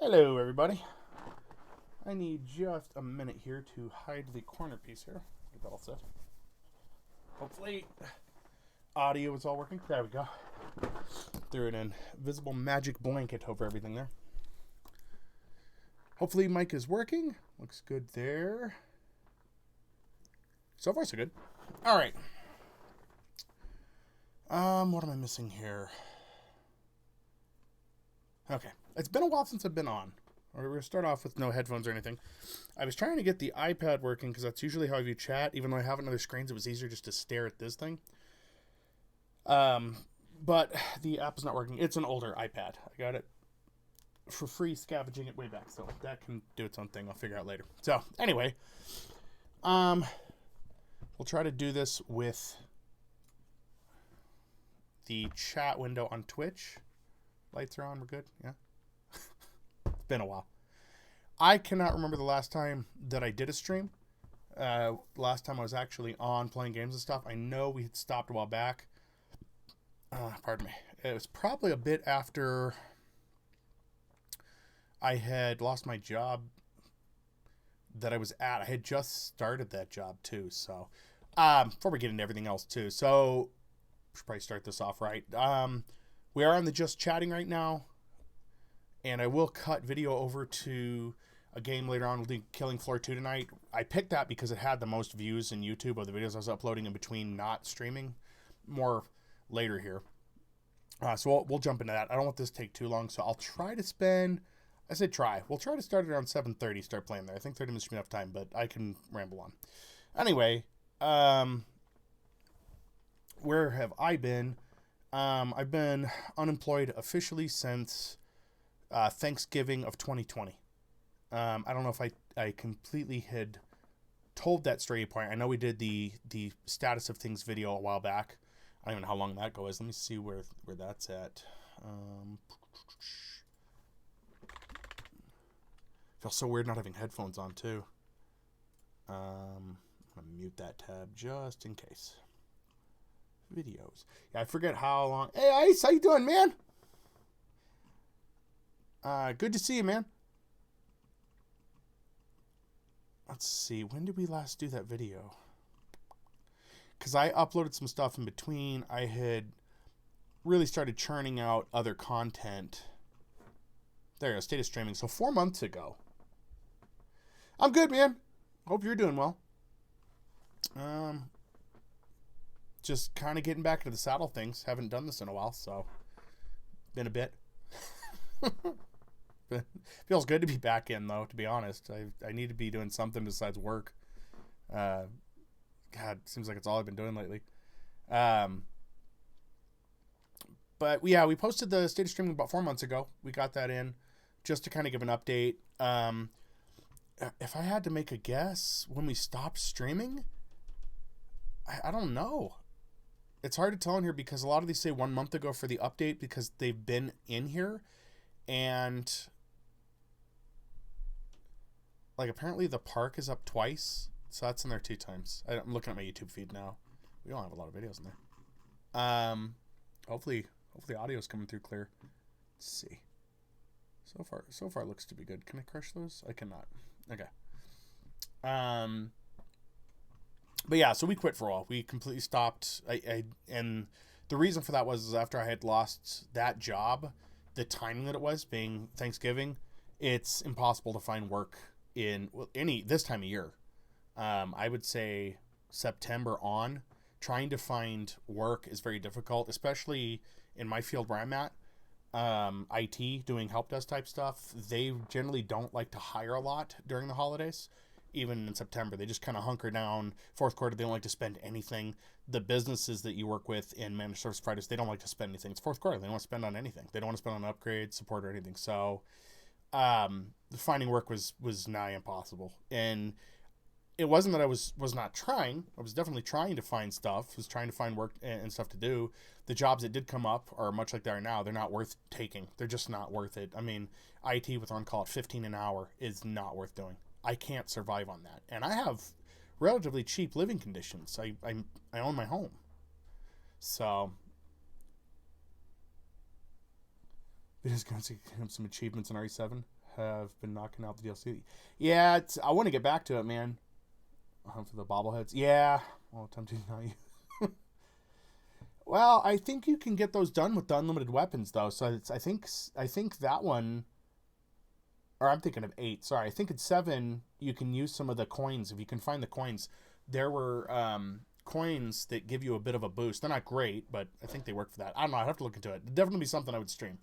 Hello, everybody. I need just a minute here to hide the corner piece here. Get that all set. Hopefully, audio is all working. There we go. Threw an invisible magic blanket over everything there. Hopefully, mic is working. Looks good there. So far, so good. All right. What am I missing here? Okay. It's been a while since I've been on. We're going to start off with no headphones or anything. I was trying to get the iPad working because that's usually how I view chat. Even though I have another screens, it was easier just to stare at this thing. But the app is not working. It's an older iPad. I got it for free, scavenging it way back. So that can do its own thing. I'll figure out later. So anyway, we'll try to do this with the chat window on Twitch. Lights are on. We're good. Yeah. It's been a while. I cannot remember the last time that I did a stream. Last time I was actually on playing games and stuff. I know we had stopped a while back. Pardon me. It was probably a bit after I had lost my job that I was at. I had just started that job too. So before we get into everything else too. So we should probably start this off right. We are on the just chatting right now. And I will cut video over to a game later on. We'll do Killing Floor 2 tonight. I picked that because it had the most views in YouTube of the videos I was uploading in between not streaming. More later here. So we'll jump into that. I don't want this to take too long, so I'll try to spend... I say try. We'll try to start around 7:30, start playing there. I think 30 minutes should be enough time, but I can ramble on. Anyway, where have I been? I've been unemployed officially since... Thanksgiving of 2020. I don't know if I completely had told that story point. I know we did the status of things video a while back. I don't even know how long that ago is. Let me see where that's at. Feels so weird not having headphones on too. I'm gonna mute that tab just in case. Videos. Yeah, I forget how long. Hey Ice, how you doing, man? Good to see you, man. Let's see. When did we last do that video? Because I uploaded some stuff in between. I had really started churning out other content. There you go. State of streaming. So 4 months ago. I'm good, man. Hope you're doing well. Just kind of getting back into the saddle things. Haven't done this in a while, so been a bit. Feels good to be back in, though, to be honest. I need to be doing something besides work. God, seems like it's all I've been doing lately. But yeah, we posted the state of streaming about 4 months ago. We got that in just to kind of give an update. If I had to make a guess when we stopped streaming, I don't know. It's hard to tell in here because a lot of these say 1 month ago for the update because they've been in here. And like apparently the park is up twice, so that's in there 2 times. I'm looking at my YouTube feed now. We don't have a lot of videos in there. Hopefully audio is coming through clear. Let's see. So far it looks to be good. Can I crush those? I cannot. Okay. But yeah, so we quit for a while. We completely stopped. And the reason for that was after I had lost that job, the timing that it was being Thanksgiving, it's impossible to find work in this time of year. I would say September on, trying to find work is very difficult, especially in my field where I'm at. IT, doing help desk type stuff, they generally don't like to hire a lot during the holidays. Even in September, they just kind of hunker down. Fourth quarter, they don't like to spend anything. The businesses that you work with in managed service providers, they don't like to spend anything. It's fourth quarter. They don't want to spend on anything. They don't want to spend on upgrades, support, or anything. So finding work was nigh impossible. And it wasn't that I was not trying. I was definitely trying to find stuff. I was trying to find work and stuff to do. The jobs that did come up are much like they are now. They're not worth taking. They're just not worth it. I mean, IT with on-call at $15 an hour is not worth doing. I can't survive on that. And I have relatively cheap living conditions. I own my home. So it is going to get some achievements in RE7. have been knocking out the DLC. Yeah, I want to get back to it, man. For the bobbleheads. Yeah. Well, tempting not you. Well, I think you can get those done with the unlimited weapons, though. So I think that one, or I'm thinking of 8. Sorry, I think it's 7. You can use some of the coins if you can find the coins. There were coins that give you a bit of a boost. They're not great, but I think they work for that. I don't know. I'd have to look into it. It'd definitely be something I would stream.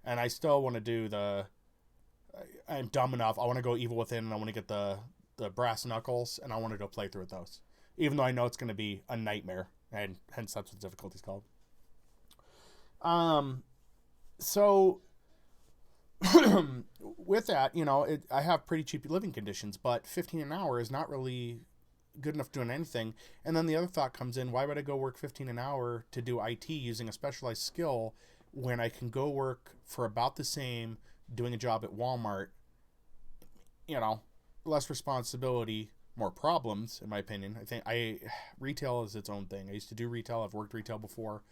And I still want to do the. I'm dumb enough. I want to go Evil Within, and I want to get the brass knuckles, and I want to do a playthrough with those. Even though I know it's going to be a nightmare, and hence that's what the difficulty's called. So with that, I have pretty cheap living conditions, but 15 an hour is not really good enough doing anything. And then the other thought comes in: why would I go work 15 an hour to do IT using a specialized skill when I can go work for about the same doing a job at Walmart? Less responsibility, more problems, in my opinion. I think retail is its own thing. I used to do retail. I've worked retail before.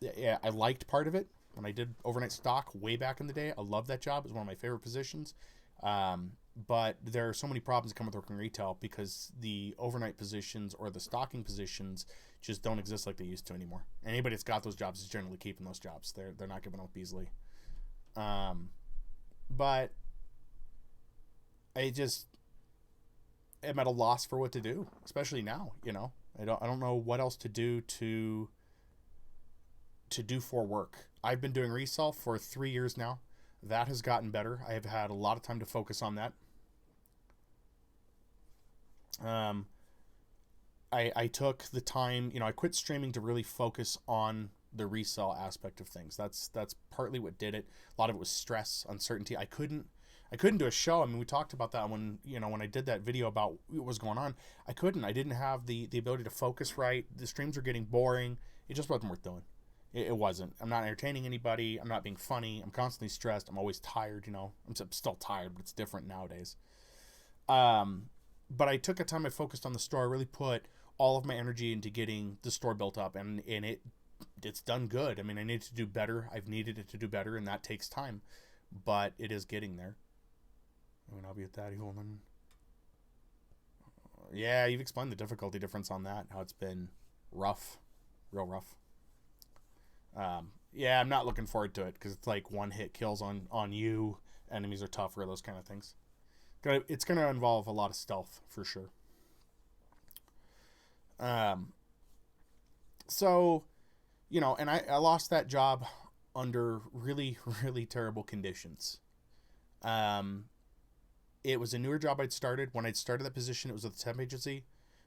Yeah, I liked part of it when I did overnight stock way back in the day. I loved that job. It was one of my favorite positions. But there are so many problems that come with working retail because the overnight positions or the stocking positions just don't exist like they used to anymore. Anybody that's got those jobs is generally keeping those jobs. They're not giving up easily. But I just am at a loss for what to do, especially now. I don't know what else to do to do for work. I've been doing resell for 3 years now. That has gotten better. I have had a lot of time to focus on that. I took the time, I quit streaming to really focus on the resell aspect of things. That's partly what did it. A lot of it was stress, uncertainty. I couldn't do a show. I mean, we talked about that when I did that video about what was going on. I didn't have the ability to focus right. The streams were getting boring. It just wasn't worth doing. It wasn't. I'm not entertaining anybody. I'm not being funny. I'm constantly stressed. I'm always tired, I'm still tired, but it's different nowadays. But I took a time, I focused on the store. I really put all of my energy into getting the store built up, and it's done good. I mean, I need to do better. I've needed it to do better, and that takes time, but it is getting there. I mean, I'll be at that woman. Yeah, you've explained the difficulty difference on that, how it's been rough, real rough. Yeah, I'm not looking forward to it because it's like one hit kills on you. Enemies are tougher, those kind of things. It's going to involve a lot of stealth for sure. So, and I lost that job under really, really terrible conditions. It was a newer job I'd started. When I'd started that position, it was with a temp agency.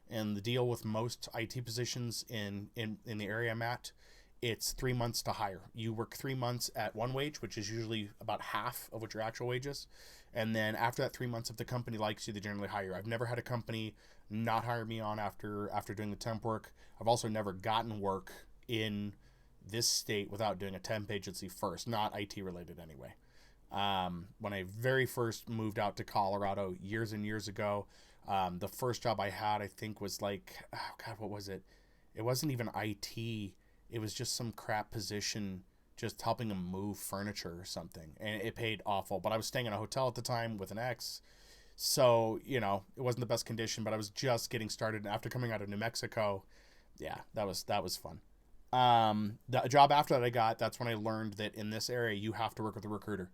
And the deal with most IT positions in the area I'm at, it's 3 months to hire. You work 3 months at one wage, which is usually about half of what your actual wage is. And then after that 3 months, if the company likes you, they generally hire you. I've never had a company not hire me on after doing the temp work. I've also never gotten work in this state without doing a temp agency first, not IT related anyway. When I very first moved out to Colorado years and years ago, the first job I had, I think, was like, oh God, what was it? It wasn't even IT. It was just some crap position, just helping them move furniture or something. And it paid awful. But I was staying in a hotel at the time with an ex. So, it wasn't the best condition, but I was just getting started. And after coming out of New Mexico, yeah, that was fun. The job after that I got, that's when I learned that in this area, you have to work with a recruiter.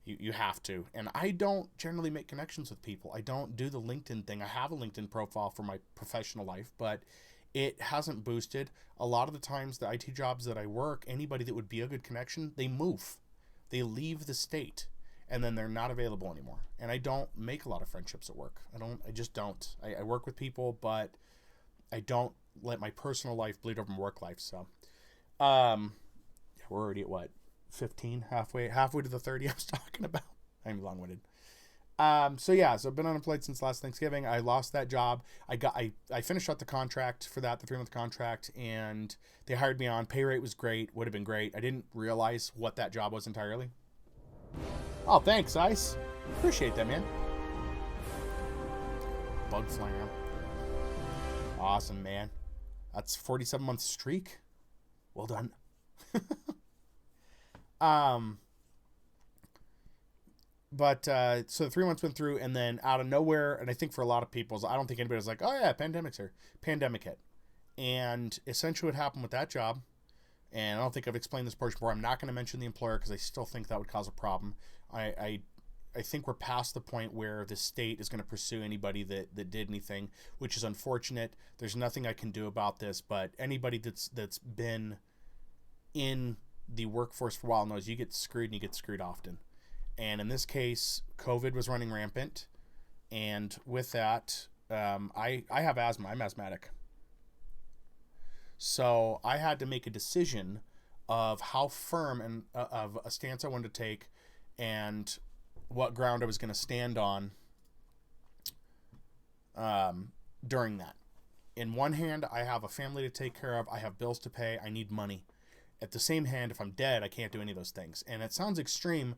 You have to. And I don't generally make connections with people. I don't do the LinkedIn thing. I have a LinkedIn profile for my professional life, but it hasn't boosted. A lot of the times the IT jobs that I work, anybody that would be a good connection, they move. They leave the state and then they're not available anymore. And I don't make a lot of friendships at work. I just don't. I work with people, but I don't let my personal life bleed over my work life. So, we're already at what? 15, halfway to the 30 I was talking about. I'm long-winded. So I've been unemployed since last Thanksgiving. I lost that job. I finished out the contract for that, the 3-month contract, and they hired me on. Pay rate was great, would have been great. I didn't realize what that job was entirely. Oh, thanks, Ice. Appreciate that, man. Bug flying around. Awesome, man. That's 47-month streak. Well done. But so the 3 months went through, and then out of nowhere, and I think for a lot of people, I don't think anybody was like, oh yeah, pandemic's here. Pandemic hit. And essentially what happened with that job, and I don't think I've explained this portion before, I'm not going to mention the employer because I still think that would cause a problem. I think we're past the point where the state is going to pursue anybody that did anything, which is unfortunate. There's nothing I can do about this, but anybody that's been in the workforce for a while knows you get screwed and you get screwed often. And in this case, COVID was running rampant, and with that, I have asthma. I'm asthmatic. So I had to make a decision of how firm and of a stance I wanted to take, and what ground I was going to stand on during that. In one hand, I have a family to take care of. I have bills to pay. I need money. At the same hand, if I'm dead, I can't do any of those things. And it sounds extreme,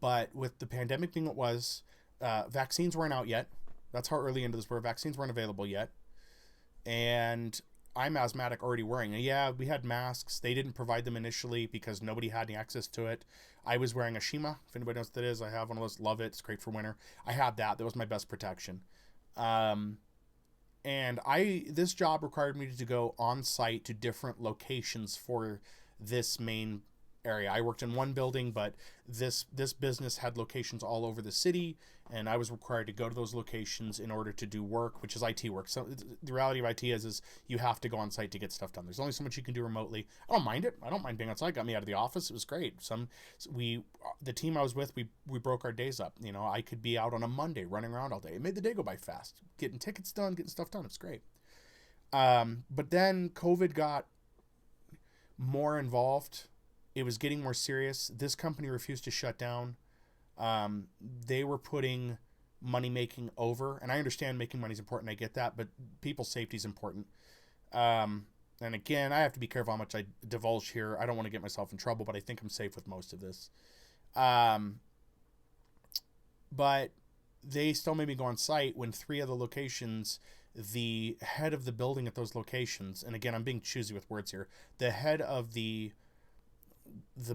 but with the pandemic being what it was, vaccines weren't out yet. That's how early into this were. Vaccines weren't available yet. And I'm asthmatic already wearing. Yeah, we had masks. They didn't provide them initially because nobody had any access to it. I was wearing a Shima. If anybody knows what that is, I have one of those. Love it. It's great for winter. I had that. That was my best protection. And this job required me to go on site to different locations for this main area. I worked in one building, but this business had locations all over the city, and I was required to go to those locations in order to do work, which is IT work. So the reality of IT is you have to go on site to get stuff done. There's only so much you can do remotely. I don't mind it. I don't mind being on site. Got me out of the office. It was great. The team I was with, we broke our days up. You know, I could be out on a Monday running around all day. It made the day go by fast. Getting tickets done, getting stuff done. It's great. But then COVID got more involved. It was getting more serious. This company refused to shut down. They were putting money making over, and I understand making money is important. I get that, but people's safety is important. And again, I have to be careful how much I divulge here. I don't want to get myself in trouble, but I think I'm safe with most of this. But they still made me go on site when 3 other locations, the head of the building at those locations, and again, I'm being choosy with words here, the head of the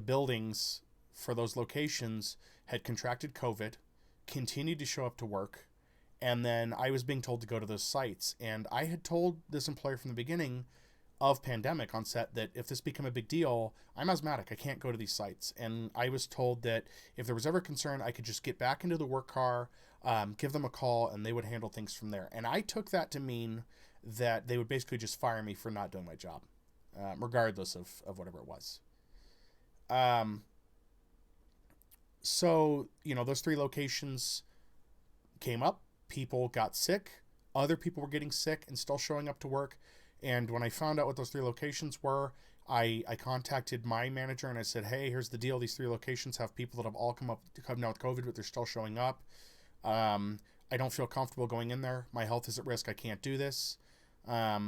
buildings for those locations had contracted COVID, continued to show up to work, and then I was being told to go to those sites. And I had told this employer from the beginning of pandemic on set that if this became a big deal, I'm asthmatic. I can't go to these sites. And I was told that if there was ever concern, I could just get back into the work car, give them a call, and they would handle things from there. And I took that to mean that they would basically just fire me for not doing my job, regardless of whatever it was. So, you know, those 3 locations came up, people got sick, other people were getting sick and still showing up to work. And when I found out what those 3 locations were, I contacted my manager and I said, hey, here's the deal. These 3 locations have people that have all come down with COVID, but they're still showing up. I don't feel comfortable going in there. My health is at risk. I can't do this. I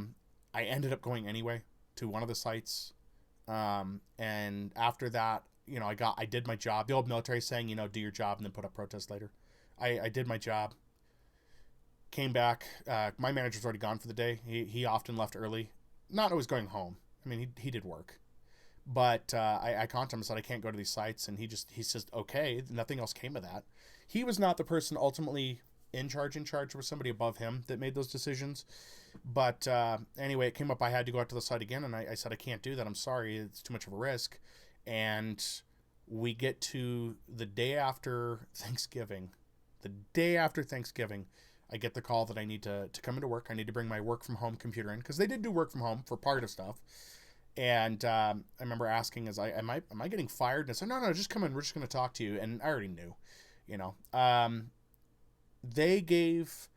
ended up going anyway to one of the sites. And after that, you know, I did my job. The old military saying, you know, do your job and then put up protests later. I did my job, came back. My manager's already gone for the day. He often left early, not always going home. I mean, he did work, but I contacted him and said, I can't go to these sites. And he says, okay, nothing else came of that. He was not the person ultimately in charge. There was somebody above him that made those decisions. But anyway, it came up. I had to go out to the site again, and I said, I can't do that. I'm sorry. It's too much of a risk. And we get to the day after Thanksgiving. The day after Thanksgiving, I get the call that I need to come into work. I need to bring my work from home computer in, because they did do work from home for part of stuff. And I remember asking, am I getting fired? And I said, no, just come in. We're just going to talk to you. And I already knew, you know. They gave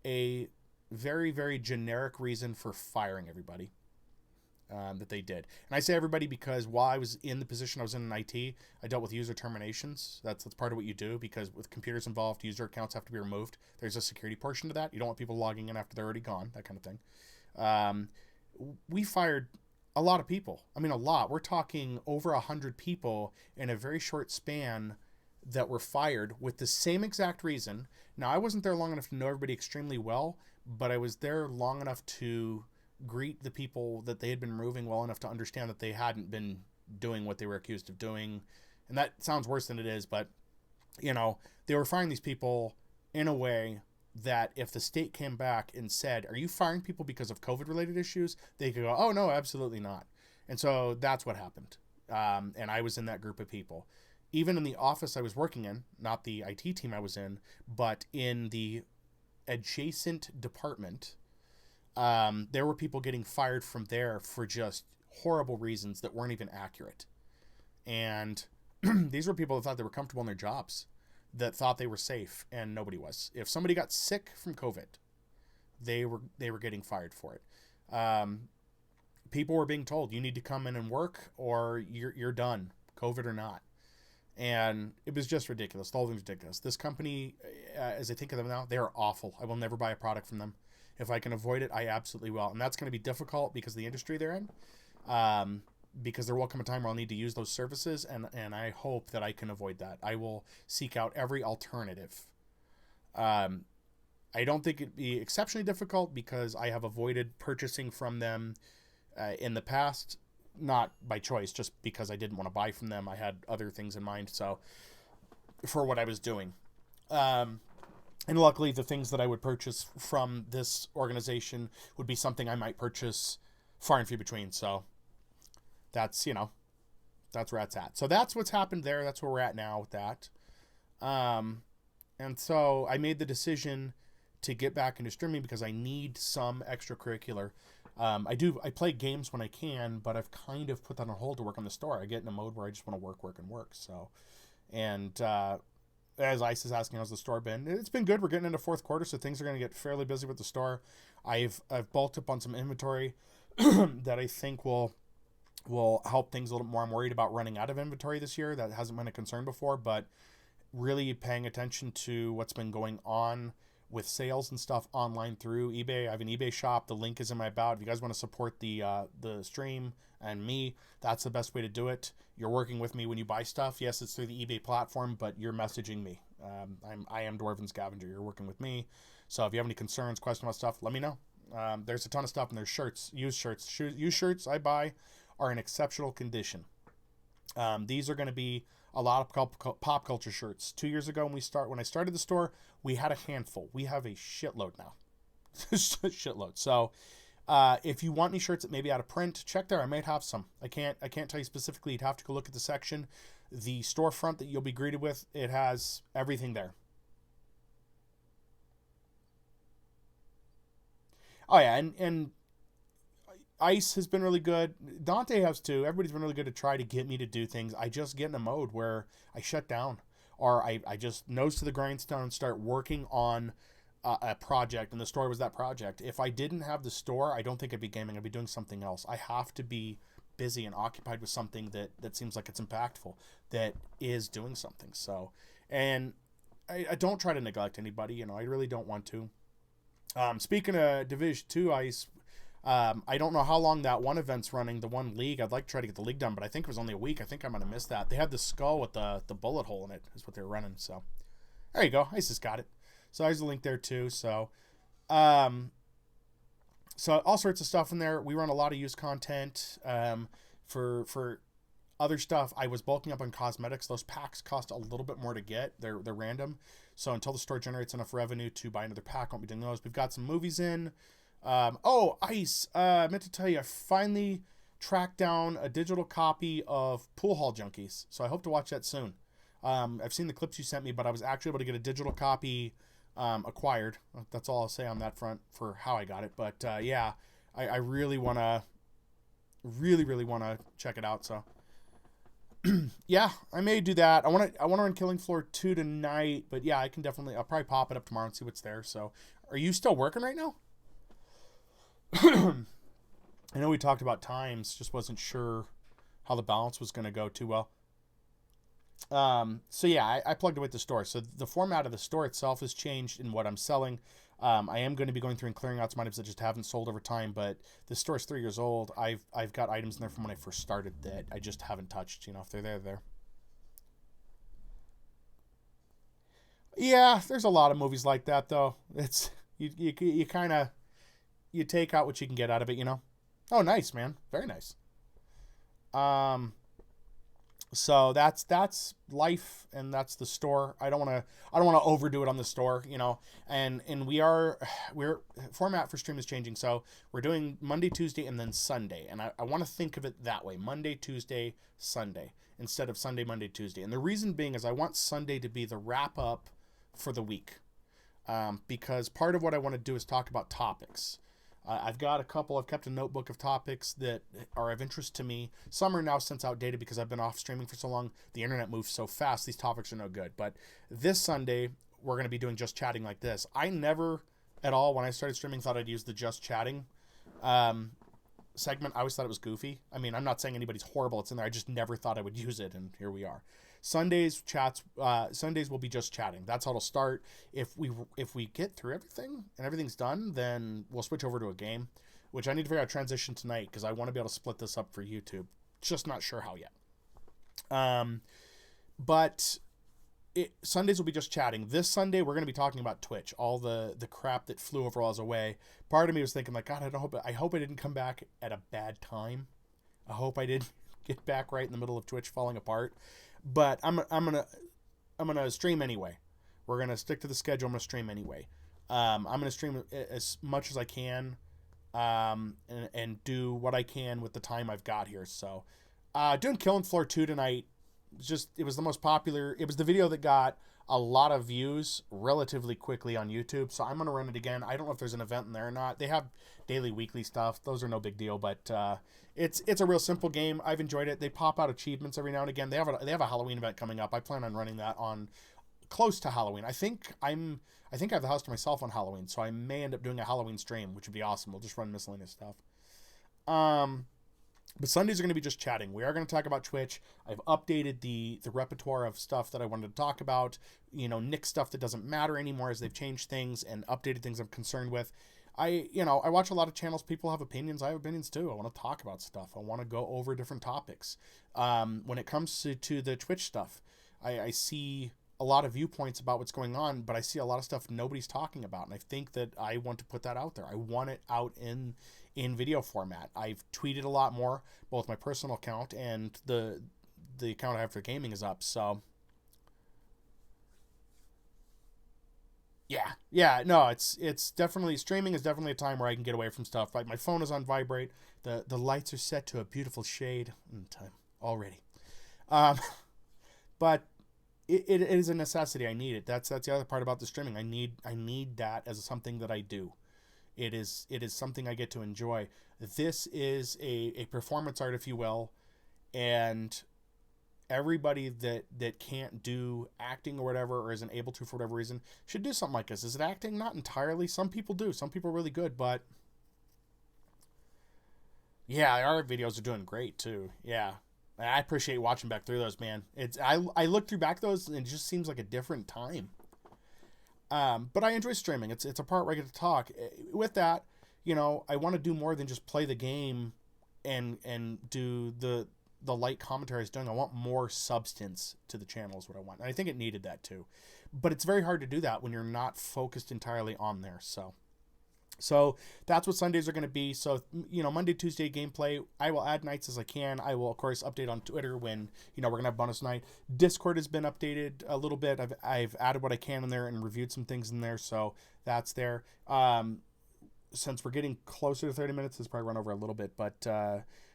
a very, very generic reason for firing everybody that they did. And I say everybody because while I was in the position I was in IT, I dealt with user terminations. That's part of what you do, because with computers involved, user accounts have to be removed. There's a security portion to that. You don't want people logging in after they're already gone, that kind of thing. We fired a lot of people. I mean, a lot. We're talking over 100 people in a very short span that were fired with the same exact reason. Now, I wasn't there long enough to know everybody extremely well, but I was there long enough to greet the people that they had been removing well enough to understand that they hadn't been doing what they were accused of doing. And that sounds worse than it is, but you know, they were firing these people in a way that if the state came back and said, "Are you firing people because of COVID related issues?" they could go, "Oh, no, absolutely not." And so that's what happened. And I was in that group of people. Even in the office I was working in, not the IT team I was in, but in the adjacent department, there were people getting fired from there for just horrible reasons that weren't even accurate. And these were people that thought they were comfortable in their jobs, that thought they were safe, and nobody was. If somebody got sick from COVID, they were getting fired for it. People were being told, you need to come in and work or you're done, COVID or not. And it was just ridiculous. The whole thing was ridiculous. This company, as I think of them now, they are awful. I will never buy a product from them. If I can avoid it, I absolutely will. And that's going to be difficult because of the industry they're in. Because there will come a time where I'll need to use those services, and I hope that I can avoid that. I will seek out every alternative. I don't think it'd be exceptionally difficult because I have avoided purchasing from them in the past, not by choice, just because I didn't want to buy from them. I had other things in mind, so for what I was doing. And luckily, the things that I would purchase from this organization would be something I might purchase far and few between. So that's, that's where that's at. So that's what's happened there. That's where we're at now with that. And so I made the decision to get back into streaming because I need some extracurricular. I play games when I can, but I've kind of put that on hold to work on the store. I get in a mode where I just want to work. So, and as Ice is asking, how's the store been? It's been good. We're getting into fourth quarter, so things are going to get fairly busy with the store. I've bulked up on some inventory that I think will help things a little more. I'm worried about running out of inventory this year. That hasn't been a concern before, but really paying attention to what's been going on with sales and stuff online through eBay. I have an eBay shop. The link is in my about. If you guys want to support the stream and me, that's the best way to do it. You're working with me when you buy stuff. Yes, it's through the eBay platform, but you're messaging me. I am Dwarven Scavenger. You're working with me. So if you have any concerns, questions about stuff, let me know. There's a ton of stuff, and there's shirts, used shirts. Used shirts I buy are in exceptional condition. These are going to be a lot of pop culture shirts. 2 years ago when I started the store, we had a handful. We have a shitload now. Shitload. So if you want any shirts that may be out of print, check there. I might have some. I can't tell you specifically. You'd have to go look at the section. The storefront that you'll be greeted with, it has everything there. Oh yeah, and Ice has been really good. Dante has too. Everybody's been really good to try to get me to do things. I just get in a mode where I shut down, or I just nose to the grindstone and start working on a project, and the store was that project. If I didn't have the store, I don't think I'd be gaming. I'd be doing something else. I have to be busy and occupied with something that seems like it's impactful, that is doing something. So, and I don't try to neglect anybody. I really don't want to. Speaking of Division 2 Ice, I don't know how long that one event's running, the one league. I'd like to try to get the league done, but I think it was only a week. I think I'm going to miss that. They had the skull with the bullet hole in it is what they were running. So there you go. Ice has got it. So there's a link there too. So all sorts of stuff in there. We run a lot of used content for other stuff. I was bulking up on cosmetics. Those packs cost a little bit more to get. They're random. So until the store generates enough revenue to buy another pack, I won't be doing those. We've got some movies in. Ice, I meant to tell you, I finally tracked down a digital copy of Pool Hall Junkies, so I hope to watch that soon. I've seen the clips you sent me, but I was actually able to get a digital copy acquired. That's all I'll say on that front for how I got it, but yeah, I really want to check it out, so yeah, I may do that. I want to run Killing Floor 2 tonight, but yeah, I'll probably pop it up tomorrow and see what's there. So are you still working right now? I know we talked about times, just wasn't sure how the balance was going to go too well. So yeah, I plugged away at the store. So the format of the store itself has changed in what I'm selling. I am going to be going through and clearing out some items that just haven't sold over time, but the store is 3 years old. I've got items in there from when I first started that I just haven't touched. If they're there, they're there. Yeah, there's a lot of movies like that though. It's you kind of you take out what you can get out of it. Oh, nice, man. Very nice. So that's life, and that's the store. I don't want to overdo it on the store, and we're format for stream is changing. So we're doing Monday, Tuesday, and then Sunday, and I want to think of it that way: Monday, Tuesday, Sunday, instead of Sunday, Monday, Tuesday. And the reason being is I want Sunday to be the wrap up for the week, because part of what I want to do is talk about topics. I've kept a notebook of topics that are of interest to me. Some are now since outdated because I've been off streaming for so long. The internet moves so fast, these topics are no good. But this Sunday, we're going to be doing just chatting like this. I never at all, when I started streaming, thought I'd use the just chatting segment. I always thought it was goofy. I mean, I'm not saying anybody's horrible. It's in there. I just never thought I would use it, and here we are. Sundays will be just chatting. That's how it'll start. If we get through everything and everything's done, then we'll switch over to a game, which I need to figure out transition tonight because I want to be able to split this up for YouTube. Just not sure how yet. But Sundays will be just chatting. This Sunday we're going to be talking about Twitch, all the crap that flew over us away. Part of me was thinking like, God, I hope I didn't come back at a bad time. I hope I didn't get back right in the middle of Twitch falling apart. But I'm gonna stream anyway. We're gonna stick to the schedule. I'm gonna stream anyway. I'm gonna stream as much as I can, and do what I can with the time I've got here. So, doing Killing Floor 2 tonight. It was the most popular. It was the video that got a lot of views relatively quickly on YouTube. So I'm gonna run it again. I don't know if there's an event in there or not. They have daily, weekly stuff. Those are no big deal, but it's a real simple game. I've enjoyed it. They pop out achievements every now and again. They have a Halloween event coming up. I plan on running that on close to Halloween. I think I have the house to myself on Halloween, so I may end up doing a Halloween stream, which would be awesome. We'll just run miscellaneous stuff. But Sundays are going to be just chatting. We are going to talk about Twitch. I've updated the repertoire of stuff that I wanted to talk about. Nick stuff that doesn't matter anymore as they've changed things and updated things I'm concerned with. I watch a lot of channels. People have opinions. I have opinions too. I want to talk about stuff. I want to go over different topics. When it comes to the Twitch stuff, I see a lot of viewpoints about what's going on, but I see a lot of stuff nobody's talking about. And I think that I want to put that out there. I want it out in video format. I've tweeted a lot more, both my personal account and the account I have for gaming is up. So no, it's definitely, streaming is definitely a time where I can get away from stuff. Like my phone is on vibrate. The lights are set to a beautiful shade time already. But it is a necessity. I need it. That's the other part about the streaming. I need that as something that I do. It is something I get to enjoy. This is a performance art, if you will, and everybody that can't do acting or whatever, or isn't able to for whatever reason, should do something like this. Is it acting? Not entirely. Some people do. Some people are really good, but yeah, our videos are doing great too. Yeah. I appreciate watching back through those, man. I look through back those and it just seems like a different time. But I enjoy streaming. It's a part where I get to talk. With that, I want to do more than just play the game and do the light commentary is doing. I want more substance to the channel is what I want. And I think it needed that too. But it's very hard to do that when you're not focused entirely on there. So that's what Sundays are going to be. So, Monday, Tuesday gameplay, I will add nights as I can. I will, of course, update on Twitter when, we're going to have bonus night. Discord has been updated a little bit. I've added what I can in there and reviewed some things in there. So that's there. Since we're getting closer to 30 minutes, it's probably run over a little bit, but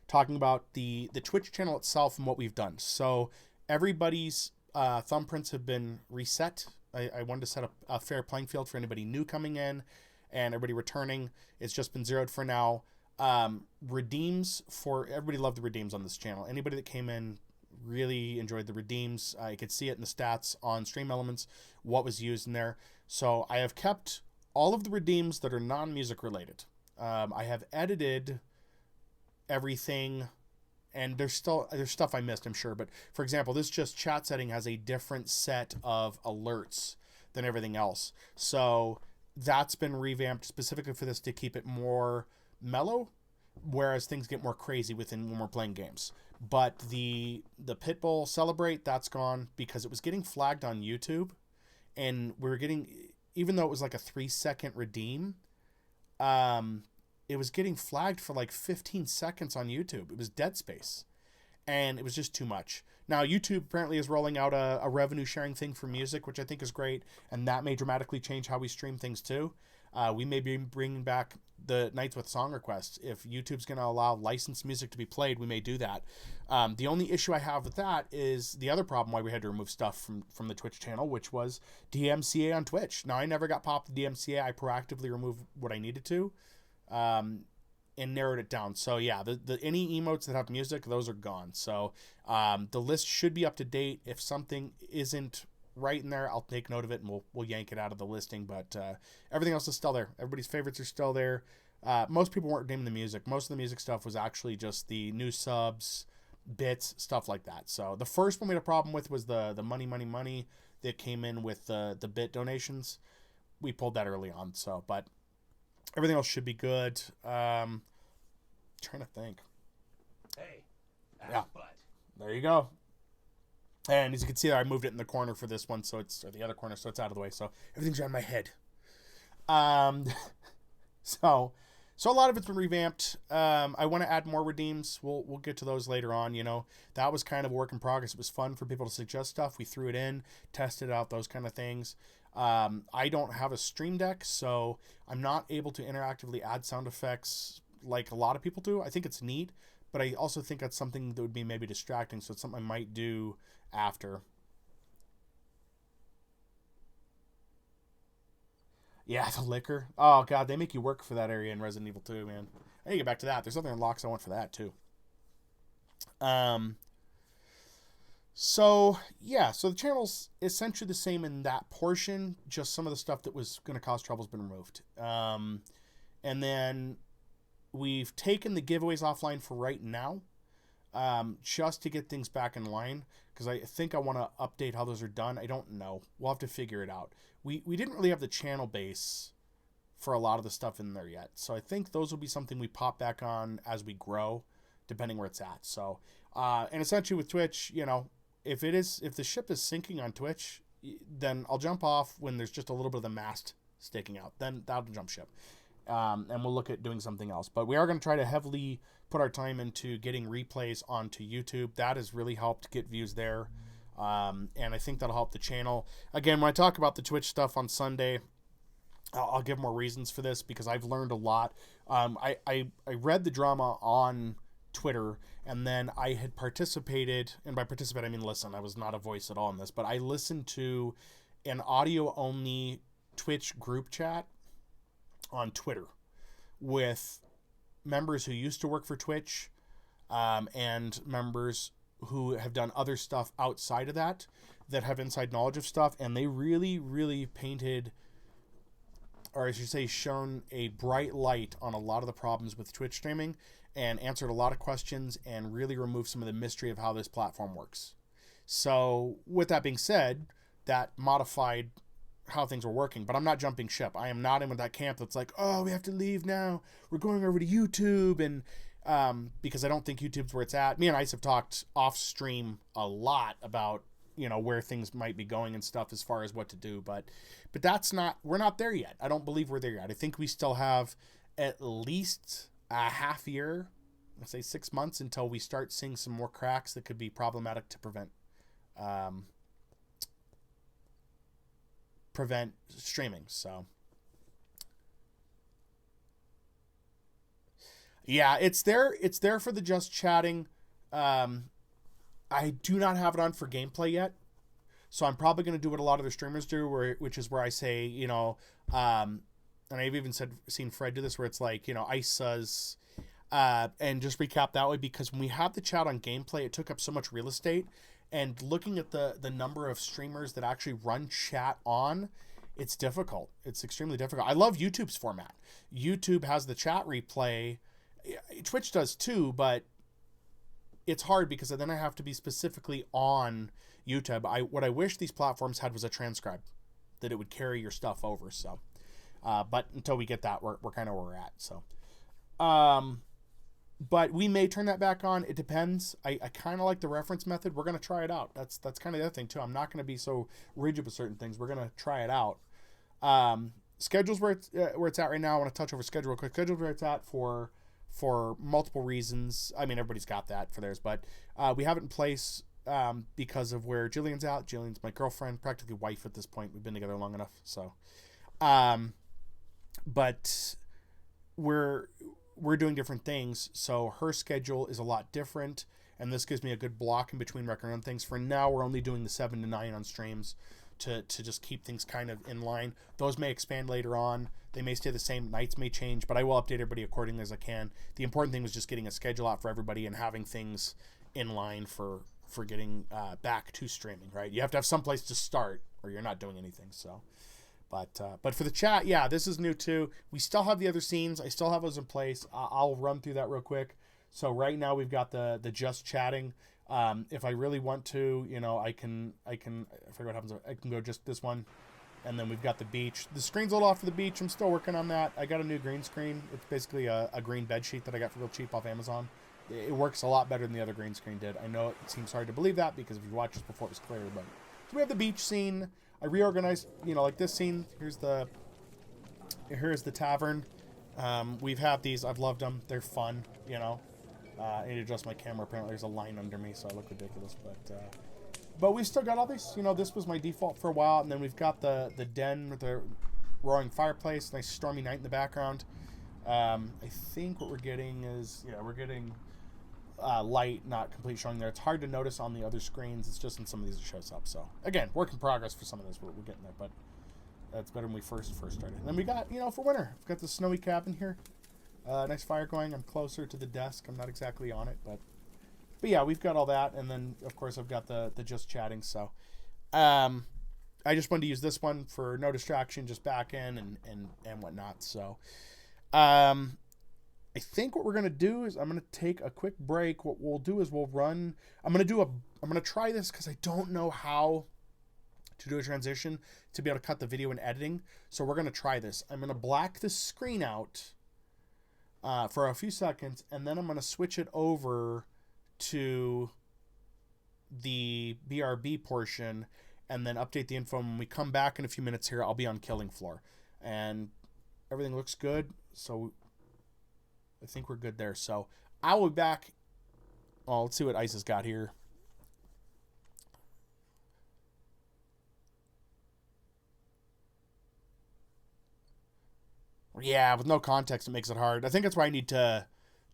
talking about the Twitch channel itself and what we've done. So everybody's thumbprints have been reset. I wanted to set up a fair playing field for anybody new coming in and everybody returning. It's just been zeroed for now. Redeems for everybody loved the redeems on this channel. Anybody that came in really enjoyed the redeems. I could see it in the stats on Stream Elements, what was used in there. So I have kept all of the redeems that are non-music related. I have edited everything, and there's stuff I missed, I'm sure. But for example, this just chat setting has a different set of alerts than everything else. So that's been revamped specifically for this to keep it more mellow, whereas things get more crazy when we're playing games. But the Pitbull Celebrate, that's gone because it was getting flagged on YouTube, and we were getting, even though it was like a 3-second redeem, it was getting flagged for like 15 seconds on YouTube. It was dead space, and it was just too much. Now, YouTube apparently is rolling out a revenue sharing thing for music, which I think is great, and that may dramatically change how we stream things too. We may be bringing back the nights with song requests. If YouTube's going to allow licensed music to be played, we may do that. The only issue I have with that is the other problem why we had to remove stuff from the Twitch channel, which was DMCA on Twitch. Now, I never got popped the DMCA. I proactively removed what I needed to. And narrowed it down. So yeah, the any emotes that have music, those are gone. So the list should be up to date. If something isn't right in there, I'll take note of it and we'll yank it out of the listing. But everything else is still there. Everybody's favorites are still there. Most people weren't naming the music. Most of the music stuff was actually just the new subs, bits, stuff like that. So the first one we had a problem with was the money that came in with the bit donations. We pulled that early on. So, but everything else should be good. Trying to think. Hey, yeah, butt. There you go. And as you can see there, I moved it in the corner for this one, or the other corner, so it's out of the way. So everything's around my head. So a lot of it's been revamped. I want to add more redeems. We'll get to those later on. You know, that was kind of a work in progress. It was fun for people to suggest stuff. We threw it in, tested out, those kind of things. I don't have a stream deck, so I'm not able to interactively add sound effects like a lot of people do. I think it's neat, but I also think that's something that would be maybe distracting, so it's something I might do after. Yeah, the liquor. Oh, God, they make you work for that area in Resident Evil 2, man. I need to get back to that. There's other unlocks I want for that, too. So the channel's essentially the same in that portion, just some of the stuff that was going to cause trouble has been removed. And then we've taken the giveaways offline for right now, just to get things back in line, because I think I want to update how those are done. I don't know. We'll have to figure it out. We didn't really have the channel base for a lot of the stuff in there yet, so I think those will be something we pop back on as we grow, depending where it's at. So, and essentially with Twitch, you know, if the ship is sinking on Twitch, then I'll jump off when there's just a little bit of the mast sticking out. Then that'll jump ship. And we'll look at doing something else. But we are going to try to heavily put our time into getting replays onto YouTube. That has really helped get views there. And I think that'll help the channel. Again, when I talk about the Twitch stuff on Sunday, I'll give more reasons for this because I've learned a lot. I read the drama on Twitter, and then I had participated, and by participate I mean listen. I was not a voice at all in this, but I listened to an audio-only Twitch group chat on Twitter with members who used to work for Twitch, and members who have done other stuff outside of that have inside knowledge of stuff, and they really, really painted, or I should say shone a bright light on a lot of the problems with Twitch streaming and answered a lot of questions and really removed some of the mystery of how this platform works. So with that being said, that modified how things were working, but I'm not jumping ship. I am not in with that camp that's like, oh, we have to leave now. We're going over to YouTube, and because I don't think YouTube's where it's at. Me and Ice have talked off stream a lot about, you know, where things might be going and stuff as far as what to do, but we're not there yet. I don't believe we're there yet. I think we still have at least a half year, let's say 6 months, until we start seeing some more cracks that could be problematic to prevent streaming. So yeah, it's there for the just chatting. I do not have it on for gameplay yet, so I'm probably going to do what a lot of the streamers do, which is where I say, you know, and I've even seen Fred do this, where it's like, you know, Ice says, and just recap that way, because when we have the chat on gameplay, it took up so much real estate, and looking at the number of streamers that actually run chat on, it's difficult. It's extremely difficult. I love YouTube's format. YouTube has the chat replay. Twitch does too, but it's hard because then I have to be specifically on YouTube. What I wish these platforms had was a transcribe, that it would carry your stuff over. So, but until we get that, we're kind of where we're at. So, but we may turn that back on. It depends. I kind of like the reference method. We're going to try it out. That's kind of the other thing too. I'm not going to be so rigid with certain things. We're going to try it out. Schedule's where it's at right now. I want to touch over schedule real quick. Schedule's where it's at for multiple reasons. I mean, everybody's got that for theirs, but we have it in place because of where Jillian's out. Jillian's my girlfriend, practically wife at this point. We've been together long enough. So, but we're doing different things. So her schedule is a lot different. And this gives me a good block in between recording on things. For now, we're only doing the 7 to 9 on streams to just keep things kind of in line. Those may expand later on. They may stay the same. Nights may change, but I will update everybody accordingly as I can. The important thing was just getting a schedule out for everybody and having things in line for getting back to streaming, right? You have to have some place to start or you're not doing anything. So, but for the chat, yeah, this is new too. We still have the other scenes. I still have those in place. I'll run through that real quick. So right now we've got the just chatting. If I really want to, I can I forget what happens. I can go just this one, and then we've got the beach. The screen's a little off for the beach. I'm still working on that. I got a new green screen. It's basically a green bed sheet that I got for real cheap off Amazon. It works a lot better than the other green screen did. I know it seems hard to believe that because if you watched this before, it was clear. But so we have the beach scene. I reorganized, like this scene. Here's the tavern. We've had these. I've loved them. They're fun. I need to adjust my camera. Apparently there's a line under me, so I look ridiculous. But we still got all these. This was my default for a while, and then we've got the den with the roaring fireplace, nice stormy night in the background. I think what we're getting is, we're getting light, not complete showing there. It's hard to notice on the other screens. It's just in some of these it shows up. So again, work in progress for some of this. We're getting there, but that's better than we first started. And then we got, for winter, we've got the snowy cabin here. Nice fire going. I'm closer to the desk. I'm not exactly on it, but yeah, we've got all that. And then of course I've got the just chatting. So, I just wanted to use this one for no distraction, just back in and whatnot. So, I think what we're going to do is I'm going to take a quick break. What we'll do is I'm going to try this because I don't know how to do a transition to be able to cut the video and editing. So we're going to try this. I'm going to black the screen out for a few seconds, and then I'm going to switch it over to the BRB portion and then update the info. When we come back in a few minutes here, I'll be on Killing Floor. And everything looks good, so I think we're good there. So I will be back. Oh, let's see what Ice has got here. Yeah, with no context, it makes it hard. I think that's why I need to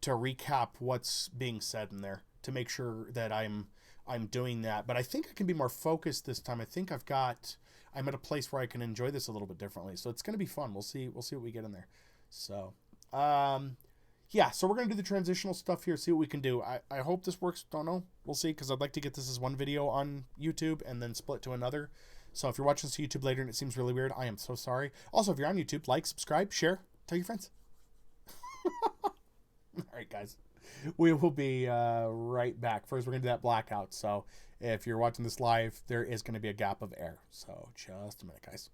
recap what's being said in there to make sure that I'm doing that. But I think I can be more focused this time. I think I'm at a place where I can enjoy this a little bit differently. So it's going to be fun. We'll see what we get in there. So, yeah, so we're going to do the transitional stuff here, see what we can do. I hope this works. Don't know. We'll see, because I'd like to get this as one video on YouTube and then split to another. So if you're watching this on YouTube later and it seems really weird, I am so sorry. Also, if you're on YouTube, like, subscribe, share, tell your friends. All right, guys. We will be right back. First, we're going to do that blackout. So if you're watching this live, there is going to be a gap of air. So just a minute, guys.